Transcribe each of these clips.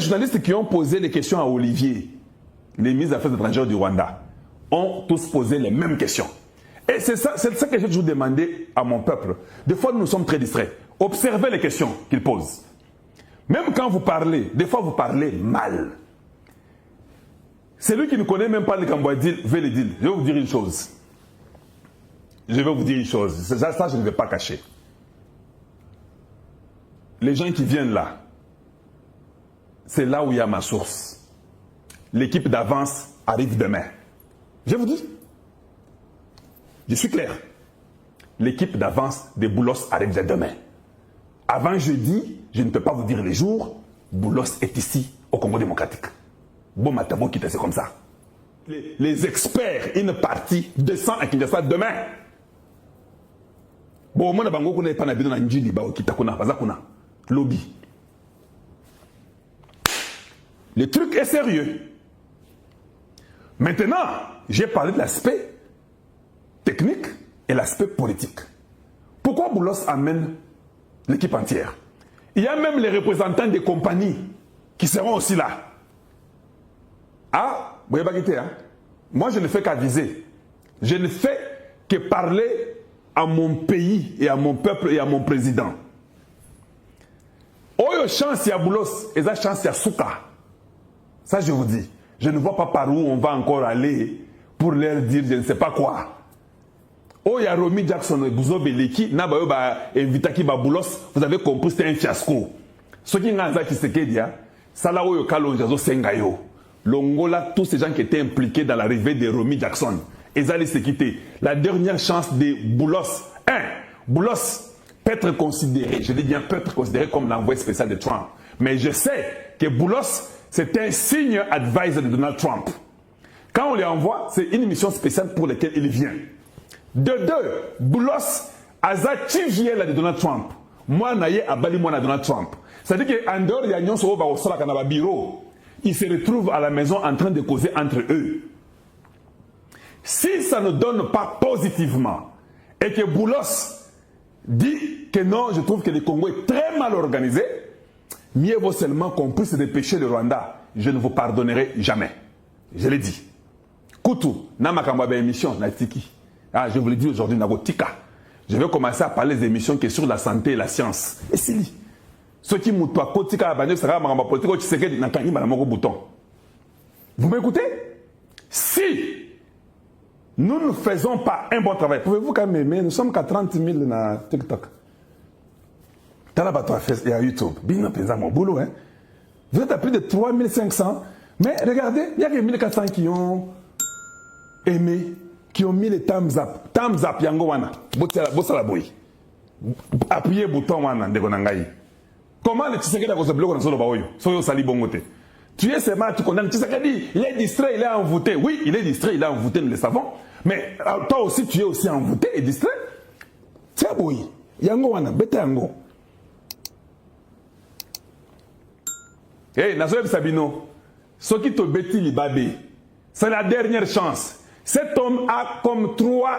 Les journalistes qui ont posé les questions à Olivier, les ministres des Affaires étrangères du Rwanda, ont tous posé les mêmes questions. Et c'est ça que j'ai toujours demandé à mon peuple. Des fois, nous sommes très distraits. Observez les questions qu'ils posent. Même quand vous parlez, des fois vous parlez mal. Celui qui ne connaît même pas le Cambodge veut le dire. Je vais vous dire une chose. Je vais vous dire une chose. Ça, je ne vais pas cacher. Les gens qui viennent là, c'est là où il y a ma source. L'équipe d'avance arrive demain. Je vous dis. Je suis clair. L'équipe d'avance des Boulos arrive demain. Avant jeudi, je ne peux pas vous dire les jours. Boulos est ici, au Congo démocratique. Bon, Matamo quitte, c'est comme ça. Les experts, une partie, descend à Kinshasa demain. Bon, moi, je ne sais pas si je lobby. Le truc est sérieux. Maintenant, j'ai parlé de l'aspect technique et l'aspect politique. Pourquoi Boulos amène l'équipe entière? Il y a même les représentants des compagnies qui seront aussi là. Ah, vous voyez pas hein? Moi, je ne fais qu'aviser. Je ne fais que parler à mon pays et à mon peuple et à mon président. Oyo chance ya Boulos et sa chance ya Souka. Ça, je vous dis. Je ne vois pas par où on va encore aller pour leur dire je ne sais pas quoi. Oh, il y a Romy Jackson et Gouzo Beleki, Invitaki Baboulos, vous avez compris, c'est un fiasco. Ce qui n'a qui se dit, ça là où il y a Kalonjazo Sengayo. L'Ongola, tous ces gens qui étaient impliqués dans l'arrivée de Romy Jackson, ils allaient se quitter. La dernière chance de Boulos, Boulos peut être considéré, je dis bien, peut être considéré comme l'envoyé spécial de Trump. Mais je sais que Boulos, c'est un senior advisor de Donald Trump. Quand on les envoie, c'est une mission spéciale pour laquelle il vient. De deux, Boulos Azativiel de Donald Trump. Moi, naye abali moi na Donald Trump. C'est-à-dire qu'en dehors il y a un bureau, ils se retrouvent à la maison en train de causer entre eux. Si ça ne donne pas positivement et que Boulos dit que non, je trouve que le Congo est très mal organisé, mieux vaut seulement qu'on puisse dépêcher le Rwanda. Je ne vous pardonnerai jamais. Je l'ai dit. Koutou, Namakambabe émission, Natiki. Ah, je vous l'ai dit aujourd'hui, Nagotika. Je vais commencer à parler des émissions qui sont sur la santé et la science. Et c'est lui. Ceux qui m'ont pas Kotika, vous m'écoutez? Si nous ne faisons pas un bon travail, pouvez-vous quand même aimer? Nous sommes qu'à 30 000 sur TikTok. Il y a YouTube. Bien, mon boulot, hein. Vous êtes à plus de 3500. Mais regardez, il y a que 1400 qui ont aimé, qui ont mis les thumbs up. Thumbs up, yango wana. Bossala boy. Appuyez le bouton wana, ndegonangai. Comment le Tshisekedi a causé bloc dans le baoyo? Soyo sali bongote. Tu es seulement, tu condamnes Tshisekedi. Il est distrait, il est envoûté. Oui, il est distrait, il est envoûté, nous le savons. Mais toi aussi, tu es aussi envoûté et distrait. Tiens, boy. Yango wana, bete yango. Hey, Nazoeb Sabino. Ce qui te bêtit l'ibabé, c'est la dernière chance. Cet homme a comme 3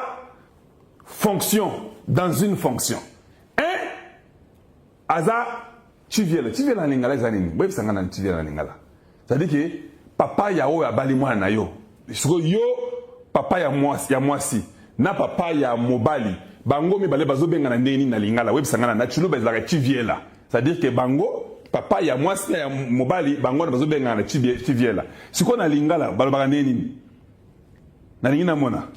fonctions dans une fonction. Aza, tu viens en lingala, c'est-à-dire que papa yao ya bali mwana yo. Yo papa ya mwasi, na papa ya mobali. Bango mi bale bazo benga na ndeni na lingala, web sangana na chulu bezala tu viens là. C'est-à-dire que bango papa ya mwasi ya mobali bango na bazo benga na tu viens là. Siko na lingala balobaka nini? Na lingina mona.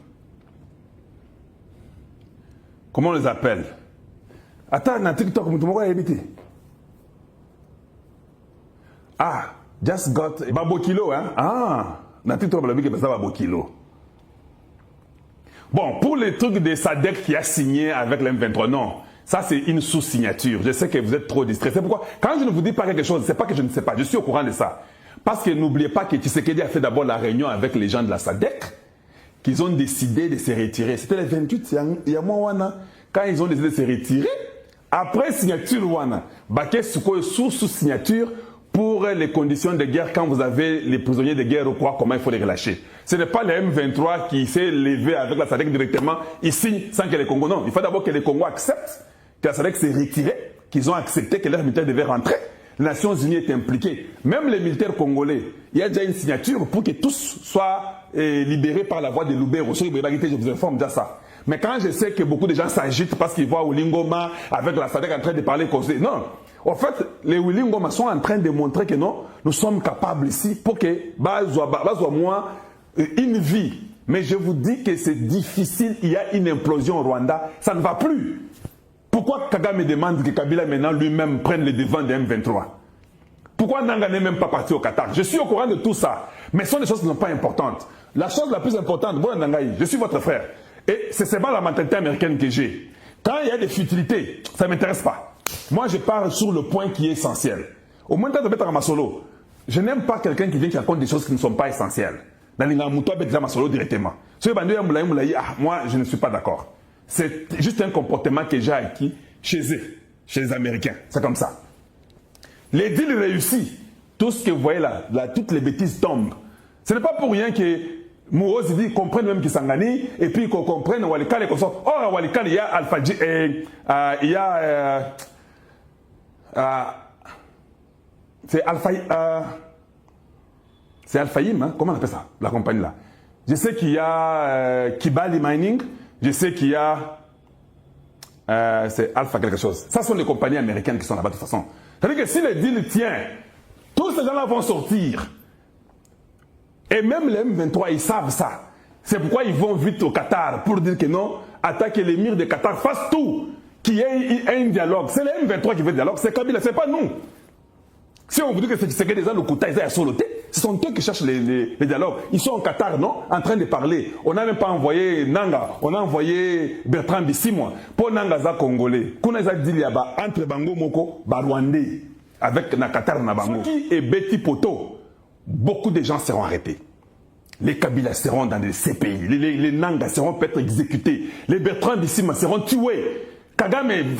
Comment on les appelle? Attends, na TikTok, mutu moko yebite. Ah, just got Babokilo, hein? Ah, na TikTok, balobiki basa Babokilo. Bon, pour les trucs de Sadek qui a signé avec l'M23, non. Ça, c'est une sous-signature. Je sais que vous êtes trop distrait. C'est pourquoi, quand je ne vous dis pas quelque chose, c'est pas que je ne sais pas. Je suis au courant de ça. Parce que n'oubliez pas que Tshisekedi a fait d'abord la réunion avec les gens de la Sadek, qu'ils ont décidé de se retirer. C'était le 28, il y a moi, wana. Quand ils ont décidé de se retirer, après signature, wana, baké sous-signature pour les conditions de guerre quand vous avez les prisonniers de guerre ou quoi, comment il faut les relâcher. Ce n'est pas le M23 qui s'est levé avec la SADC directement, ils signent sans que les Congos, non. Il faut d'abord que les Congos acceptent que la SADC s'est retirée, qu'ils ont accepté que leurs militaires devaient rentrer. les Nations Unies étaient impliquées. Même les militaires congolais, il y a déjà une signature pour que tous soient libérés par la voie de Lubero. Je vous informe déjà ça. Mais quand je sais que beaucoup de gens s'agitent parce qu'ils voient Oulingoma avec la SADC en train de parler causé, non. En fait, les Oulingoma sont en train de montrer que non, nous sommes capables ici pour que moins une vie. Mais je vous dis que c'est difficile, il y a une implosion au Rwanda, ça ne va plus. Pourquoi Kagame demande que Kabila maintenant lui-même prenne le devant des M23? Pourquoi Nanga n'est même pas parti au Qatar? Je suis au courant de tout ça, mais ce sont des choses qui ne sont pas importantes. La chose la plus importante, bon Nangaï, je suis votre frère, et c'est seulement la mentalité américaine que j'ai. Quand il y a des futilités, ça ne m'intéresse pas. Moi, je parle sur le point qui est essentiel. Au moins, de mettre à Masolo, je n'aime pas quelqu'un qui vient qui raconte des choses qui ne sont pas essentielles. Directement. Moi, je ne suis pas d'accord. C'est juste un comportement que j'ai acquis chez eux, chez les Américains. C'est comme ça. Les deals réussis, tout ce que vous voyez là, toutes les bêtises tombent. Ce n'est pas pour rien que Mouros dit qu'on comprenne même Kisangani et puis qu'on comprenne Walikale et qu'on sorte. Oh, Walikale, il y a Alpha G, il y a. C'est Alpha. C'est Alphaïm, hein? Comment on appelle ça, la compagnie là? Je sais qu'il y a Kibali Mining, je sais qu'il y a c'est Alpha quelque chose. Ça sont les compagnies américaines qui sont là-bas de toute façon. C'est-à-dire que si le deal tient, tous ces gens-là vont sortir. Et même les M23, ils savent ça. C'est pourquoi ils vont vite au Qatar pour dire que non, attaquer l'émir de Qatar, fasse tout, qu'il y ait un dialogue. C'est les M23 qui veulent dialogue, c'est Kabila, c'est pas nous. Si on vous dit que c'est que des gens, le Kouta, ils sont soloté, ce sont eux qui cherchent les dialogues. Ils sont au Qatar, non? En train de parler. On n'a même pas envoyé Nanga, on a envoyé Bertrand Bissimo pour Nanga za Congolais. Kuna za dit là-bas, entre Bango Moko, Barwandais, avec na Qatar na Bango. Et Betty Poto, beaucoup de gens seront arrêtés. Les Kabila seront dans des CPI, les Nanga seront peut-être exécutés, les Bertrand Bissimo seront tués. Kagame il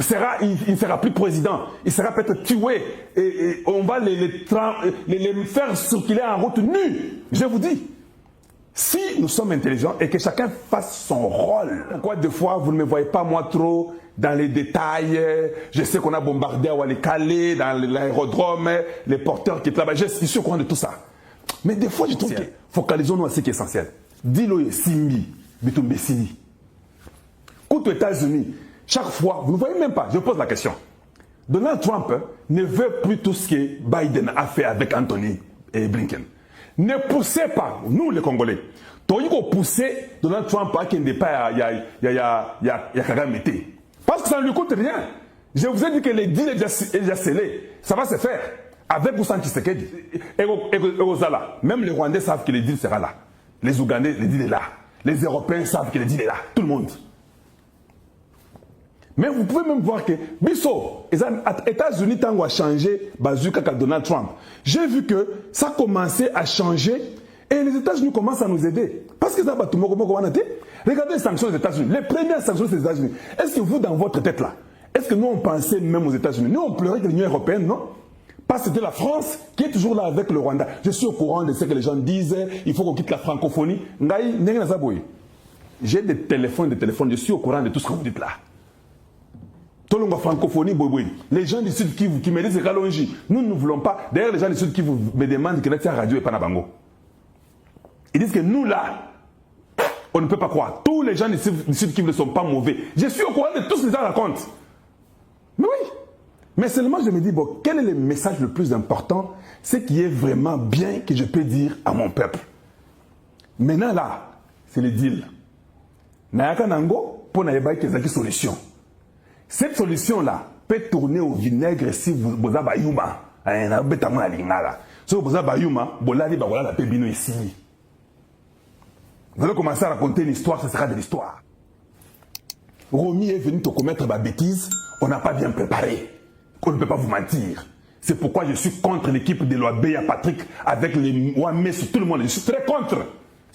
ne sera plus président, il sera peut-être tué et on va les faire circuler en route nue. Je vous dis, si nous sommes intelligents et que chacun fasse son rôle, pourquoi des fois vous ne me voyez pas moi trop dans les détails? Je sais qu'on a bombardé à Walikale, dans l'aérodrome, les porteurs qui étaient là-bas, je suis au courant de tout ça. Mais des fois je trouve que focalisons-nous à ce qui est essentiel. Dis-le Simbi, Bitumbesini. Quant aux États-Unis, chaque fois, vous ne voyez même pas, je pose la question. Donald Trump ne veut plus tout ce que Biden a fait avec Anthony et Blinken. Ne poussez pas, nous les Congolais, il faut pousser Donald Trump à qu'il n'y ait pas Kagame. Parce que ça ne lui coûte rien. Je vous ai dit que les deals est déjà scellé. Ça va se faire. Avec ou sans Tshisekedi. Même les Rwandais savent que les deals sera là. Les Ougandais, les deals est là. Les Européens savent que les deals est là. Tout le monde. Mais vous pouvez même voir que Bisso, les États-Unis ont changé bazooka à Donald Trump. J'ai vu que ça commençait à changer et les États-Unis commencent à nous aider. Parce que ça va tout le monde. Regardez les sanctions des États-Unis. Les premières sanctions des États-Unis. Est-ce que vous, dans votre tête là, est-ce que nous on pensait même aux États-Unis? Nous on pleurait que l'Union européenne, non? Parce que c'était la France qui est toujours là avec le Rwanda. Je suis au courant de ce que les gens disent. Il faut qu'on quitte la francophonie. J'ai des téléphones, je suis au courant de tout ce que vous dites là. Francophonie, les gens du Sud Kivu qui me disent Kalonji, nous ne voulons pas. D'ailleurs, les gens du Sud Kivu me demandent que la radio est pas Bango. Ils disent que nous là, on ne peut pas croire. Tous les gens du Sud Kivu ne sont pas mauvais. Je suis au courant de tout ce que les gens racontent. Mais oui. Mais seulement je me dis, bon, quel est le message le plus important? C'est qui est vraiment bien que je peux dire à mon peuple. Maintenant là, c'est le deal. Nayaka Nango, pour n'avoir qu'il y ait une solution. Cette solution-là peut tourner au vinaigre si vous avez bayuma. Si vous avez bayuma, vous allez ici. Vous allez commencer à raconter une histoire, ce sera de l'histoire. Romy est venu te commettre ma bêtise, on n'a pas bien préparé. On ne peut pas vous mentir. C'est pourquoi je suis contre l'équipe de l'OAB à Patrick avec les Ouamé sur tout le monde. Je suis très contre.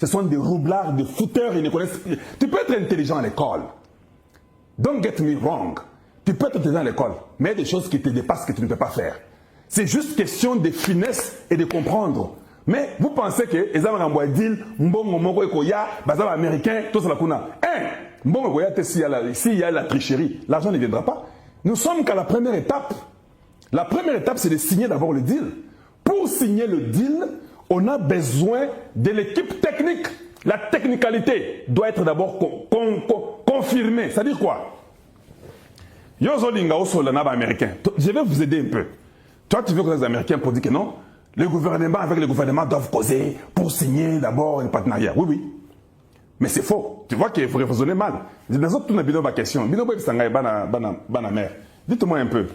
Ce sont des roublards, des fouteurs, ils ne connaissent. Tu peux être intelligent à l'école. Don't get me wrong. Tu peux être intelligent à l'école, mais il y a des choses qui te dépassent que tu ne peux pas faire. C'est juste question de finesse et de comprendre. Mais vous pensez que les Américains disent Mbongo Moko Ekoya, Bazar américain, tout ça la kuna. Mbongo Ekoya, s'il y a la tricherie, l'argent ne viendra pas. Nous sommes qu'à la première étape. La première étape, c'est de signer d'abord le deal. Pour signer le deal, on a besoin de l'équipe technique. La technicalité doit être d'abord confirmée. Ça veut dire quoi? Je vais vous aider un peu. Toi, tu veux que les Américains pour dire que non, le gouvernement avec le gouvernement doivent causer pour signer d'abord un partenariat. Oui, oui. Mais c'est faux. Tu vois qu'il faut raisonner mal. Dites-moi un peu. Dites-moi un peu.